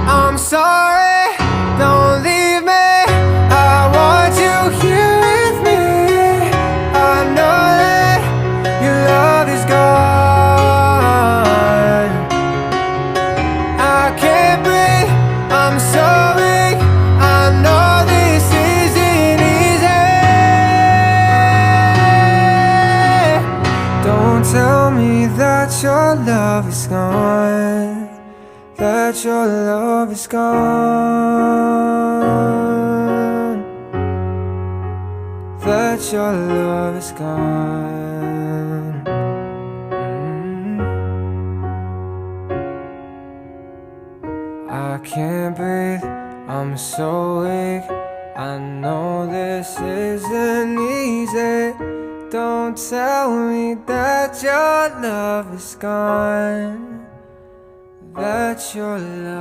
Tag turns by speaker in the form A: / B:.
A: I'm sorry, don't leave me. I want you here with me. I know that your love is gone. I can't breathe, I'm so weak. I know this isn't easy. Don't tell me that your love is gone, that your love is gone, that your love is gone. I can't breathe, I'm so weak. I know this isn't easy. Don't tell me that your love is gone, that your love